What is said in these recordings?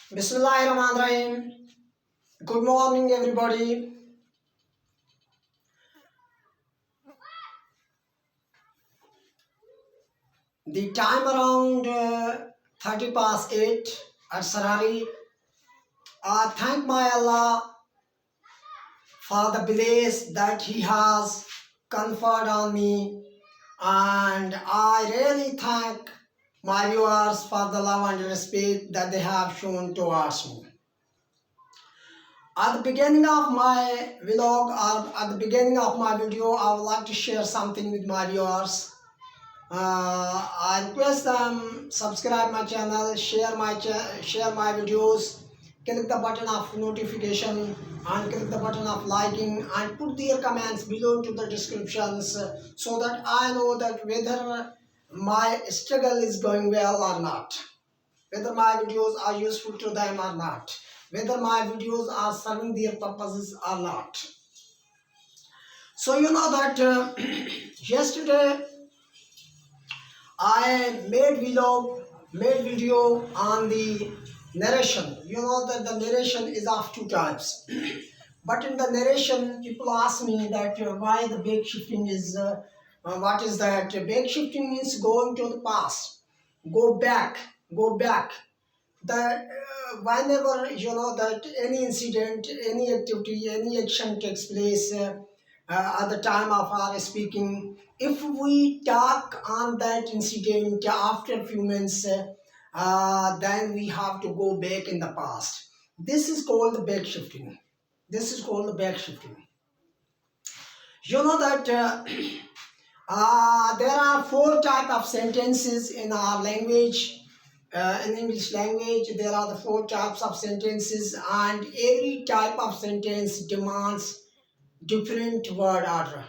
Bismillahirrahmanirrahim. Good morning, everybody. The time around 30 past 8 at Sarari. I thank my Allah for the bliss that He has conferred on me, and I really thank my viewers for the love and respect that they have shown towards me. At the beginning of my vlog or at the beginning of my video, I would like to share something with my viewers. I request them subscribe my channel, share my videos, click the button of notification and click the button of liking and put their comments below to the descriptions so that I know that whether my struggle is going well or not, whether my videos are useful to them or not, whether my videos are serving their purposes or not. So you know that yesterday I made video on the narration. You know that the narration is of two types. But in the narration, people ask me that why the back shifting is, what is that? Back shifting means going to the past, go back, go back. That whenever you know that any incident, any activity, any action takes place at the time of our speaking, if we talk on that incident after a few months, then we have to go back in the past. This is called the back shifting. This is called the back shifting. You know that there are four types of sentences in our language. In English language, there are the four types of sentences, and every type of sentence demands different word order.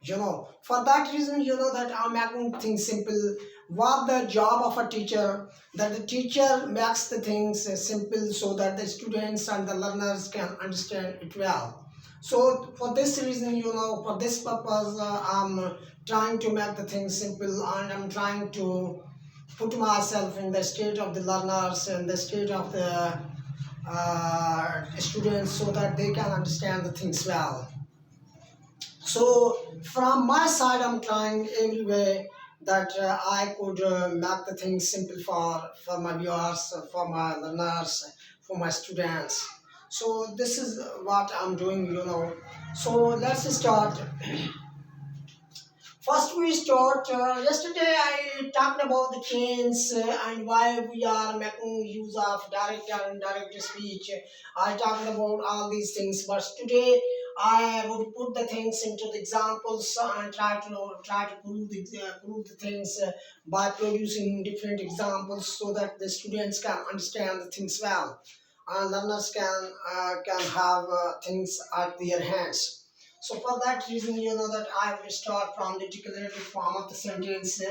You know, for that reason, you know that I'm making things simple. What the job of a teacher, that the teacher makes the things simple so that the students and the learners can understand it well. So for this reason, you know, for this purpose, I'm trying to make the things simple, and I'm trying to put myself in the state of the learners and the state of the students so that they can understand the things well. So from my side, I'm trying every way that I could make the things simple for my viewers, for my learners, for my students. So this is what I'm doing, you know. So let's start. First, we start. Yesterday, I talked about the chains and why we are making use of direct and indirect speech. I talked about all these things, but today I would put the things into the examples and try to prove the things by producing different examples so that the students can understand the things well and learners can have things at their hands. So for that reason, you know that I will start from the declarative form of the sentence.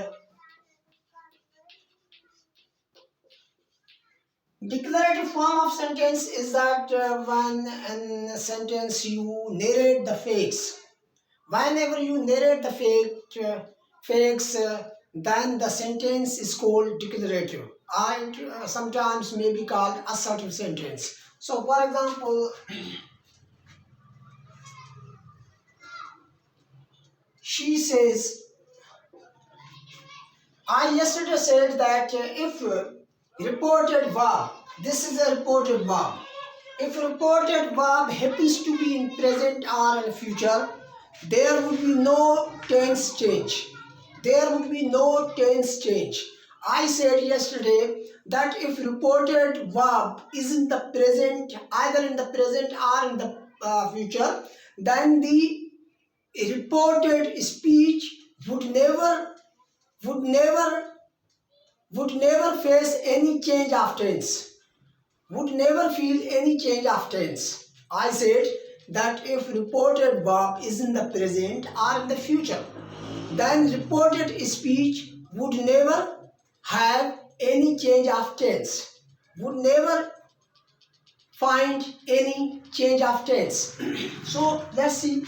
Declarative form of sentence is that when in a sentence you narrate the facts. Whenever you narrate the facts, then the sentence is called declarative. And sometimes may be called assertive sentence. So for example, she says, I yesterday said that if reported verb, this is a reported verb. If reported verb happens to be in present or in future, there would be no tense change. There would be no tense change. I said yesterday that if reported verb is in the present, either in the present or in the future, then the reported speech would never would never would never face any change of tense, would never feel any change of tense. I said that if reported verb is in the present or in the future, then reported speech would never have any change of tense, would never find any change of tense. So let's see.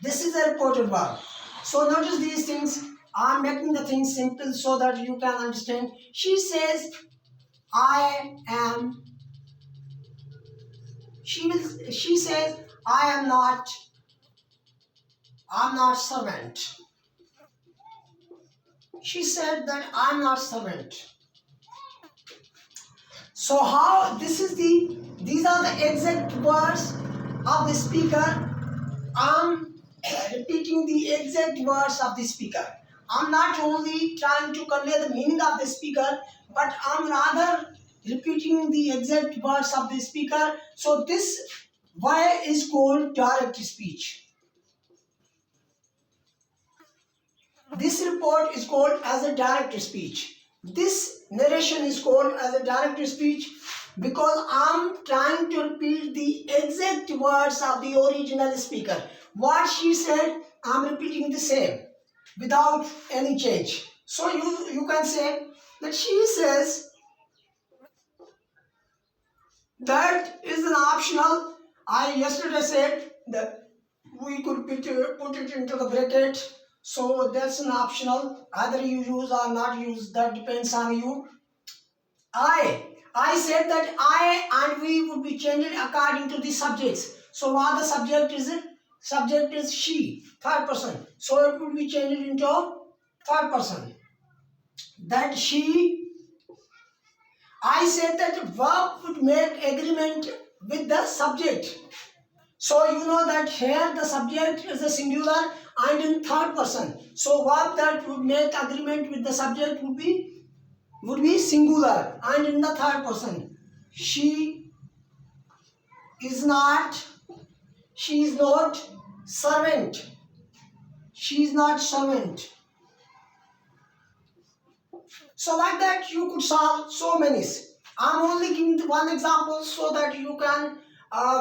This is a reported verb. So notice these things. I'm making the things simple so that you can understand. She says, I am, she says, I'm not servant. She said that I'm not servant. So how, these are the exact words of the speaker. I'm repeating the exact words of the speaker. I'm not only trying to convey the meaning of the speaker, but I'm rather repeating the exact words of the speaker. So this way is called direct speech. This report is called as a direct speech. This narration is called as a direct speech because I'm trying to repeat the exact words of the original speaker. What she said, I'm repeating the same without any change. So you can say that she says that is an optional. I yesterday said that we could put it into the bracket. So that's an optional. Either you use or not use, that depends on you. I said that I and we would be changed according to the subjects. So what the subject is? Subject is she, third person. So it would be changed into third person. That she, I said that verb would make agreement with the subject. So you know that here the subject is a singular and in third person. So verb that would make agreement with the subject would be singular and in the third person. She is not servant. She is not servant. So like that you could solve so many. I'm only giving one example so that you can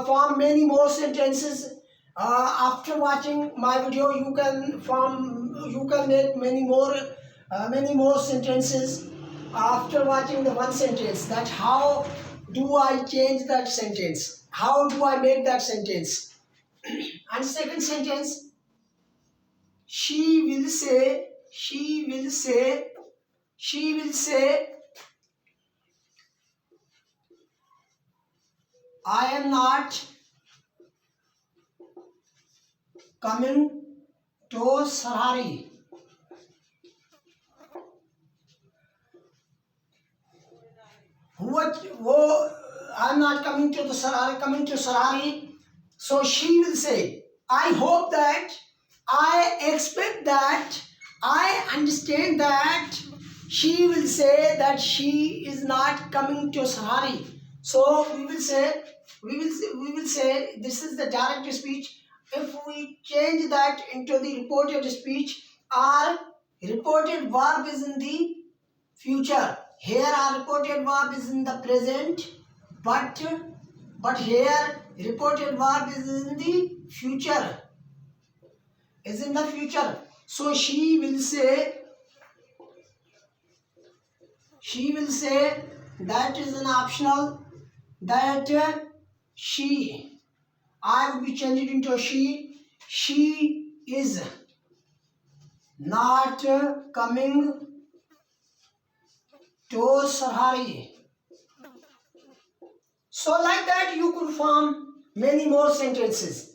form many more sentences. After watching my video, you can make many more sentences after watching the one sentence. That how do I change that sentence? How do I make that sentence? And second sentence, she will say, I am not coming to Sarhari. I'm not coming to the Sarhari, coming to Sarhari. So she will say, I hope that, I expect that, I understand that. She will say that she is not coming to Sarhari. So we will say this is the direct speech. If we change that into the reported speech, our reported verb is in the future. Here our reported verb is in the present, but here reported verb is in the future. So she will say that is an optional, that she, I will be changed into she is not coming to Sarhari. So like that you could form many more sentences.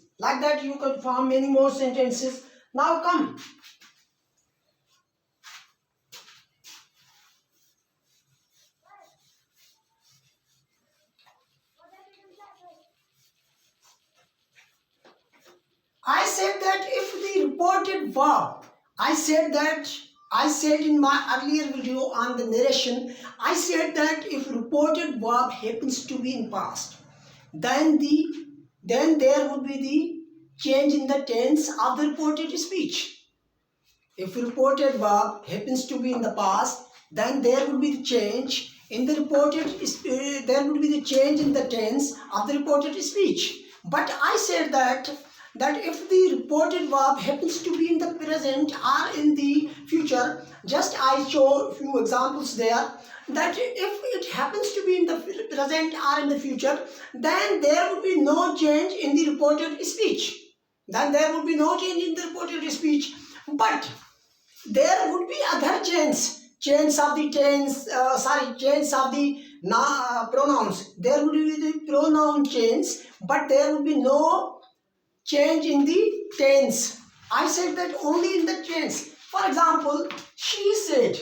Now come. I said that if the reported verb, I said in my earlier video on the narration, I said that if reported verb happens to be in past, then there would be the change in the tense of the reported speech. If reported verb happens to be in the past, then there would be the change in the change in the tense of the reported speech. But I said that if the reported verb happens to be in the present or in the future, just I show a few examples there, that if it happens to be in the present or in the future, then there would be no change in the reported speech. But there would be other change of the tense, change of the pronouns. There would be the pronoun change, but there would be no change in the tense. I said that only in the tense. For example, she said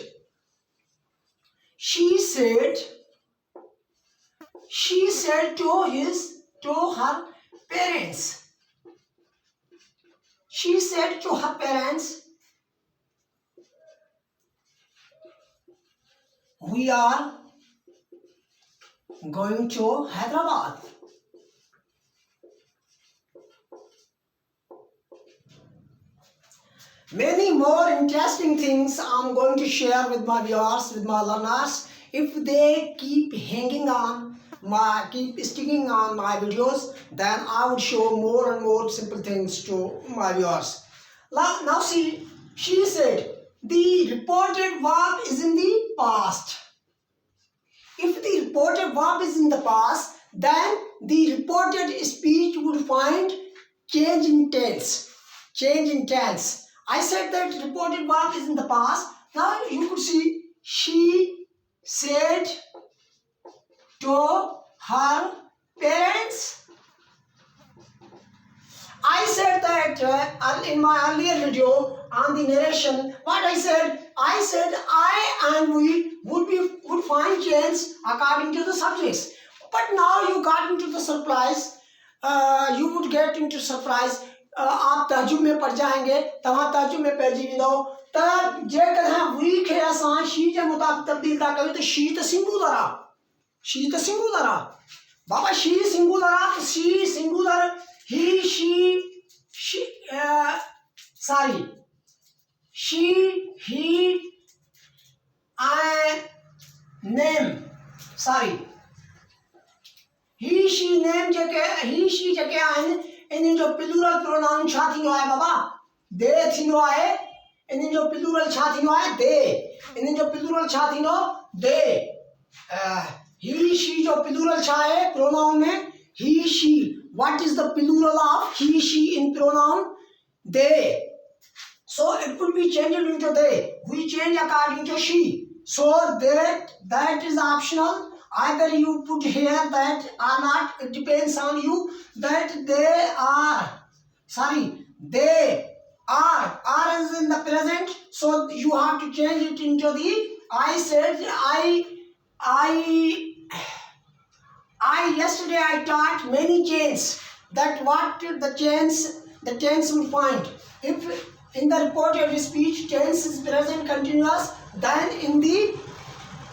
to her parents. She said to her parents, we are going to Hyderabad. Many more interesting things I'm going to share with my viewers, with my learners. If they keep sticking on my videos, then I would show more and more simple things to my viewers. Now see, she said the reported verb is in the past. If the reported verb is in the past, then the reported speech would find change in tense. I said that reported verb is in the past. Now you could see, she said to her parents. I said that in my earlier video on the narration, what I said I and we would find change according to the subjects. But now you got into the surprise. You would get into surprise. आप ताजुब में पड़ जाएंगे, तमाम ताजुब में पेजी दो तब जे कहा वी खे आसान शी जे मुताबिक तब्दील ता कभी तो शी तो singular Baba she singular he he I name he she name जके आइन इन जो प्लूरल प्रोनाउन छा थींदो आहे बाबा दे थींदो आहे इन जो प्लूरल छा थींदो आहे दे he she जो प्लूरल छा आहे प्रोनाउन में he she. What is the plural of he she in pronoun? They. So it could be changed into they. We change according to she. So that is optional. Either you put here that or not. It depends on you. That they are. R is in the present. So you have to change it into the. I said yesterday I taught many chains. That what the tense will find. If in the reported speech tense is present continuous, then in the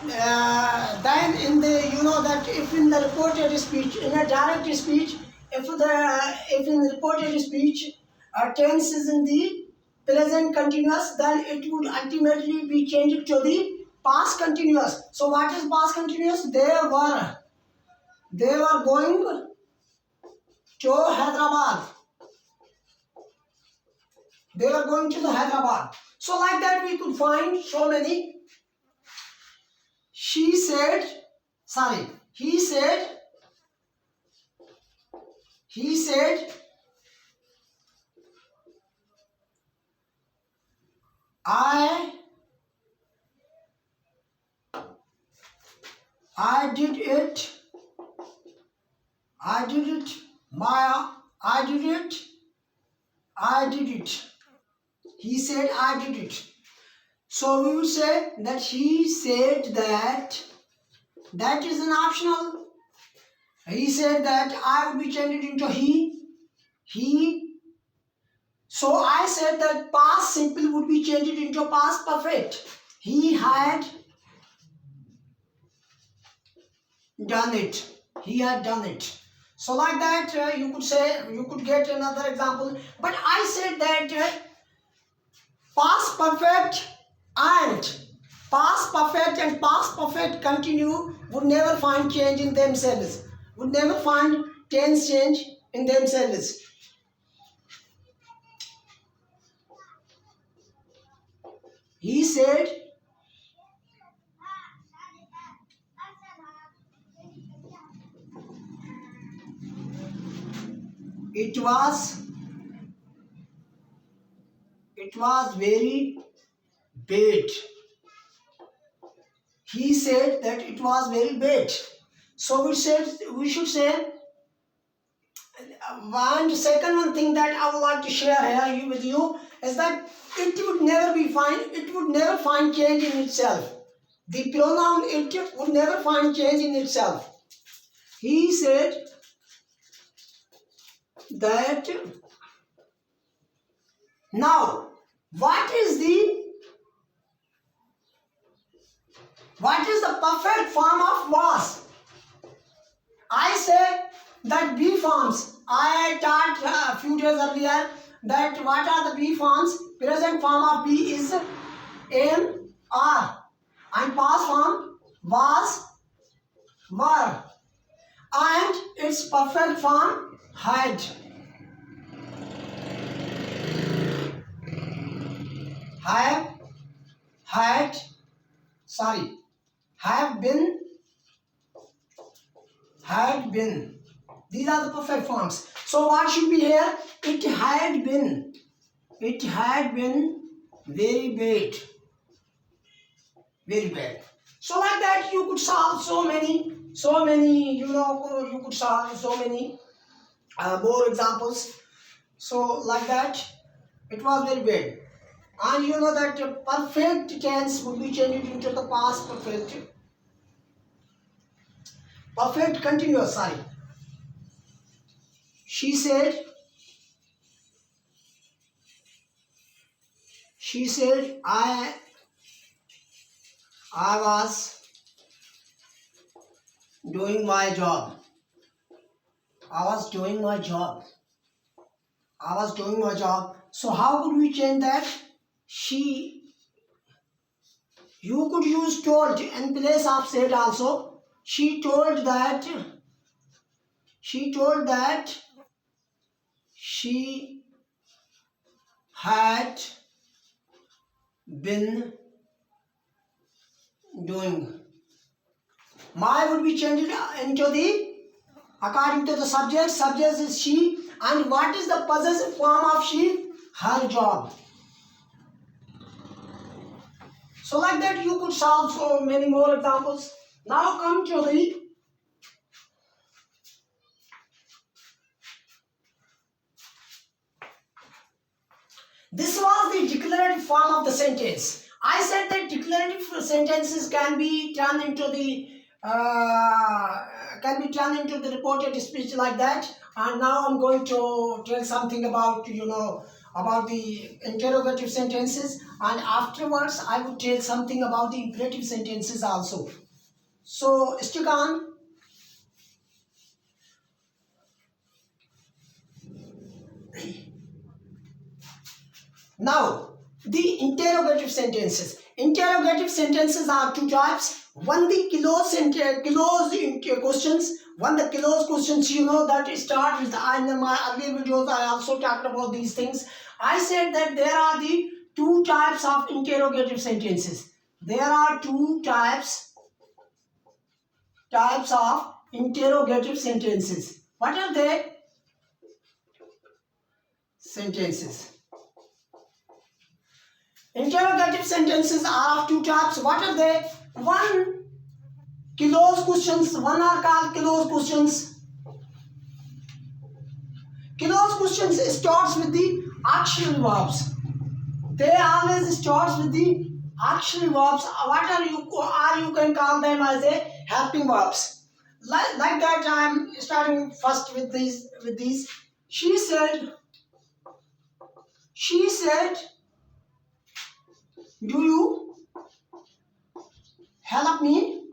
you know that if in the reported speech, in a direct speech, if in the reported speech tense is in the present continuous, then it would ultimately be changed to the past continuous. So what is past continuous? They were going to Hyderabad. They were going to the Hyderabad. So like that we could find so many. He said, I did it. He said, I did it. So we will say that he said that. That is an optional. He said that I will be changed into he. So I said that past simple would be changed into past perfect. He had done it. So like that you could get another example. But I said that past perfect and past perfect continue would never find change in themselves. Would never find tense change in themselves. He said it was very bad. He said that it was very bad. So we should say. And second one thing that I would like to share here with you is that it would never be fine. It would never find change in itself. The pronoun it would never find change in itself. He said that now what is the perfect form of was? I said that B forms. I taught a few days earlier that what are the B forms? Present form of B is am, are, and past form was, were, and its perfect form had. Have, had, sorry, have been, had been. These are the perfect forms. So what should be here? It had been. It had been very bad. Very bad. So like that you could solve so many, you could solve so many more examples. So like that, it was very bad. And you know that perfect tense would be changed into the past perfect. Perfect continuous, sorry. She said, I was doing my job. I was doing my job. I was doing my job. So how could we change that? You could use told in place of said also. She told that she had been doing. My would be changed into the, according to the subject. Subject is she, and what is the possessive form of she? Her job. So like that you could solve so many more examples. Now come to the this was the declarative form of the sentence. I said that declarative sentences can be turned into the reported speech like that. And now I'm going to tell something about about the interrogative sentences, and afterwards I would tell something about the imperative sentences also. So stick on. Now, the interrogative sentences. Interrogative sentences are two types. One the close questions. One the close questions, you know, that start with, in my earlier videos I also talked about these things. I said that there are the two types of interrogative sentences. There are two types of interrogative sentences. What are they? Sentences. Interrogative sentences are of two types. What are they? One, close questions. One are called close questions. Close questions starts with the auxiliary verbs. They always starts with the auxiliary verbs. What are you can call them as a helping verbs. Like that, I am starting first with these. She said, do you help me?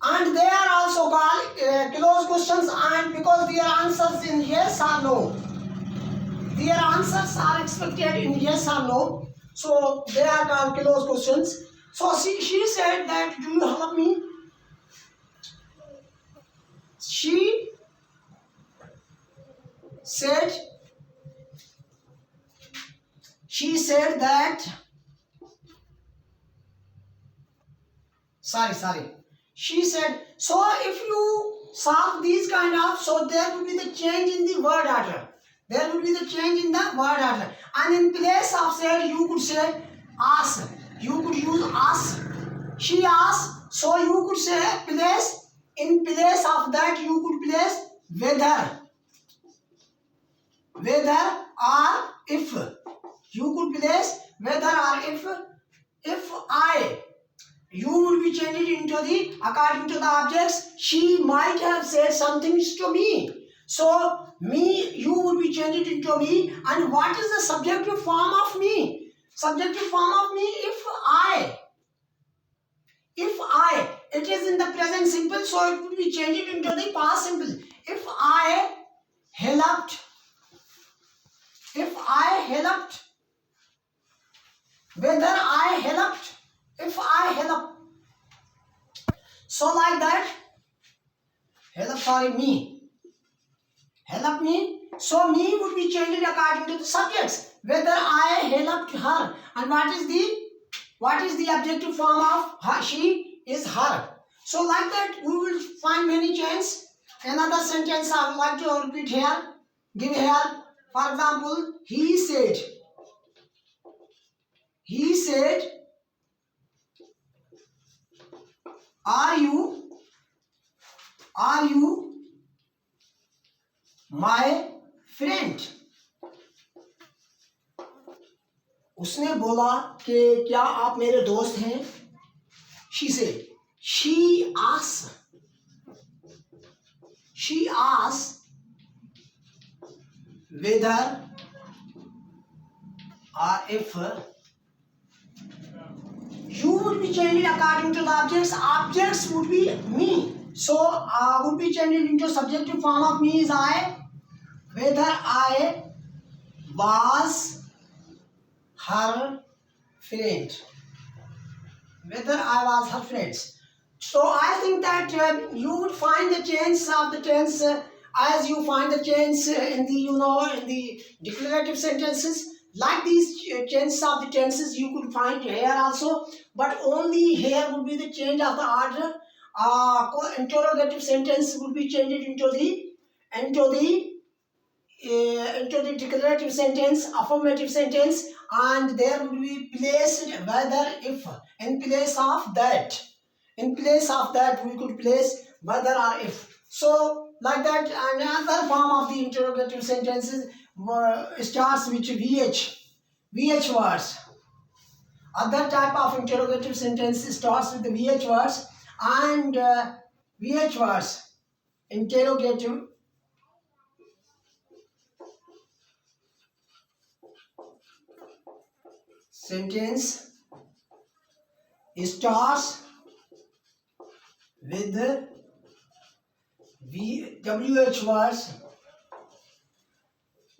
And they are also called close questions, and because their answers in yes or no. Their answers are expected in yes or no. So they are called close questions. So she said that, do you help me? She said that, sorry. She said, so if you solve these kind of, so there will be the change in the word order. There will be the change in the word order. And in place of said, you could say ask. you could use ask. She asked, so you could say place. In place of that, you could place whether or if. You could place whether or if I. You would be changed into the according to the objects. She might have said something to me. So me, you would be changed into me. And what is the subjective form of me? Subjective form of me, if I. If I, it is in the present simple, so it would be changed into the past simple. If I helped, whether I helped, if I help. So like that, me. Help me. So me would be changed according to the subjects. Whether I helped her. And what is the objective form of her? She is her. So like that, we will find many chains. Another sentence I would like to repeat here. Give here. For example, he said, are you my friend? उसने बोला कि क्या आप मेरे दोस्त हैं? She said. She asked whether or if. You would be changed according to the objects. Objects would be me. So would be changed into subjective form of me is I. Whether I was her friend. Whether I was her friend. So I think that you would find the change of the tense as you find the change in the in the declarative sentences. Like these changes of the tenses you could find here also, but only here would be the change of the order. Interrogative sentence would be changed into the declarative sentence, affirmative sentence, and there would be placed whether if in place of that. In place of that, we could place whether or if. So, like that, another form of the interrogative sentences starts with VH words. Other type of interrogative sentence starts with the VH words, and VH words, interrogative sentence starts with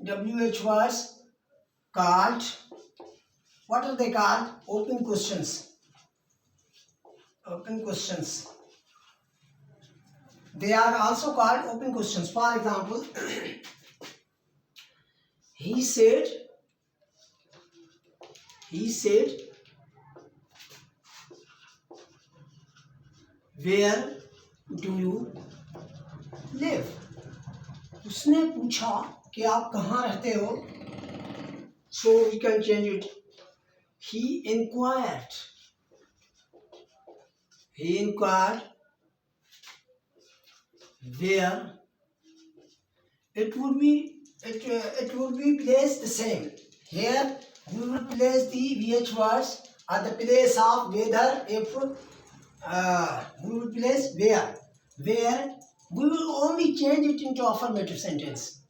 WH words called, what are they called? Open questions. They are also called open questions. For example, he said, where do you live? उसने पूछा कि आप कहाँ रहते हो? So we can change it. He inquired where. It would be placed the same. Here we will place the VH words at the place of whether, if. We will place where we will only change it into affirmative sentence.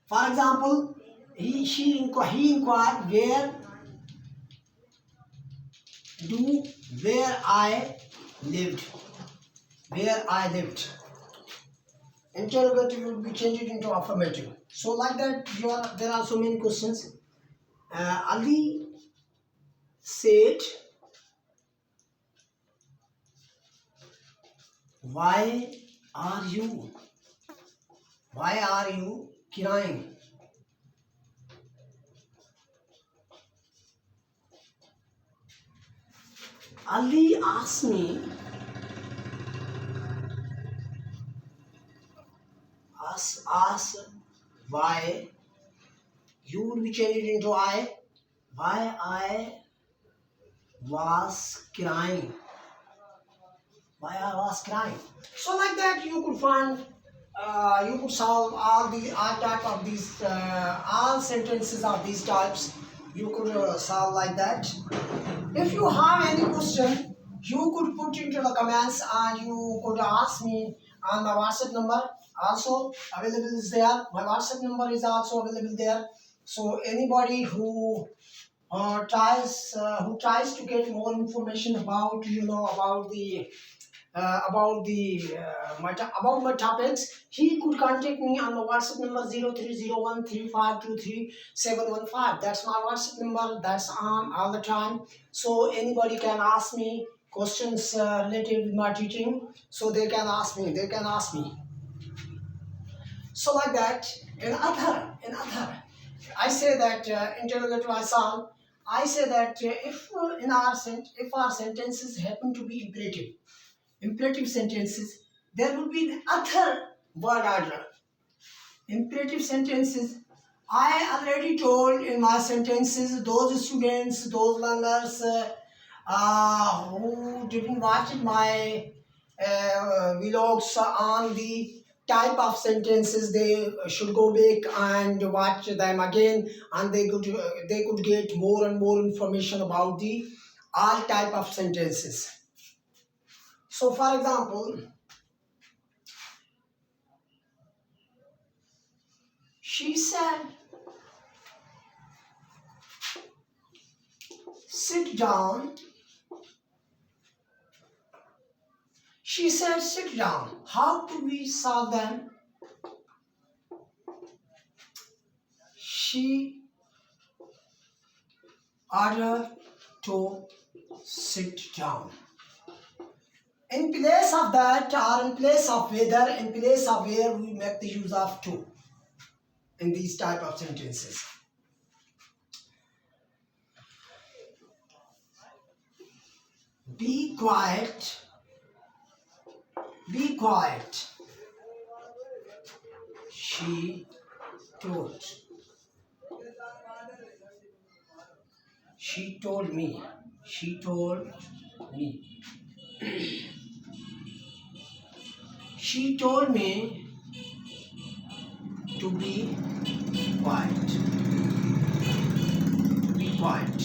For example, he inquired where I lived. Interrogative will be changed into affirmative. So like that, there are so many questions. Ali said, why are you crying? Ali asked me, why. You would be changed into I. Why I was crying. Why I was crying. So like that you could find, you could solve all type of these, all sentences of these types. You could solve like that. If you have any question, you could put into the comments and you could ask me on my WhatsApp number. Also available is there. My WhatsApp number is also available there. So anybody who tries to get more information about, about about my topics, he could contact me on my WhatsApp number 03013523 That's my WhatsApp number. That's on all the time. So anybody can ask me questions related with my teaching. So they can ask me. They can ask me. So like that. In other, I say that interrogate myself. I say that if our sentences happen to be imperative sentences, there will be the other word order. Imperative sentences, I already told in my sentences, those students, those learners who didn't watch my vlogs on the type of sentences, they should go back and watch them again, and they could get more and more information about the all type of sentences. So for example, she said, sit down. She said, sit down. How could we solve them? She ordered to sit down. In place of that, or in place of whether, in place of where, we make the use of to in these type of sentences. Be quiet. Be quiet. She told. She told me. She told me. She told me to be quiet. Be quiet.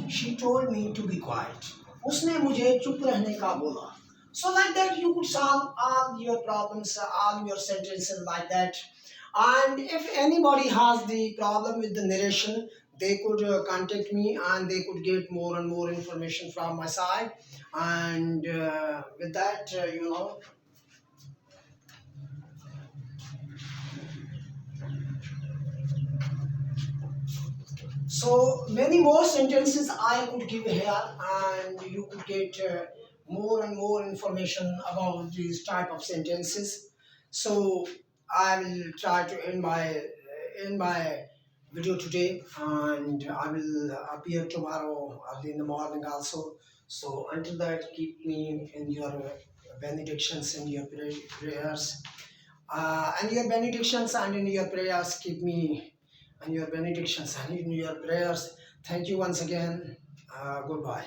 She told me to be quiet. उसने मुझे चुप रहने का बोला. So like that you could solve all your problems, all your sentences like that. And if anybody has the problem with the narration, they could contact me and they could get more and more information from my side. And with that, so many more sentences I could give here, and you could get more and more information about these type of sentences. So I will try to end my video today, and I will appear tomorrow early in the morning also. So until that, keep me in your benedictions and your prayers, and your benedictions and in your prayers. Keep me and your benedictions and in your prayers. Thank you once again. Goodbye.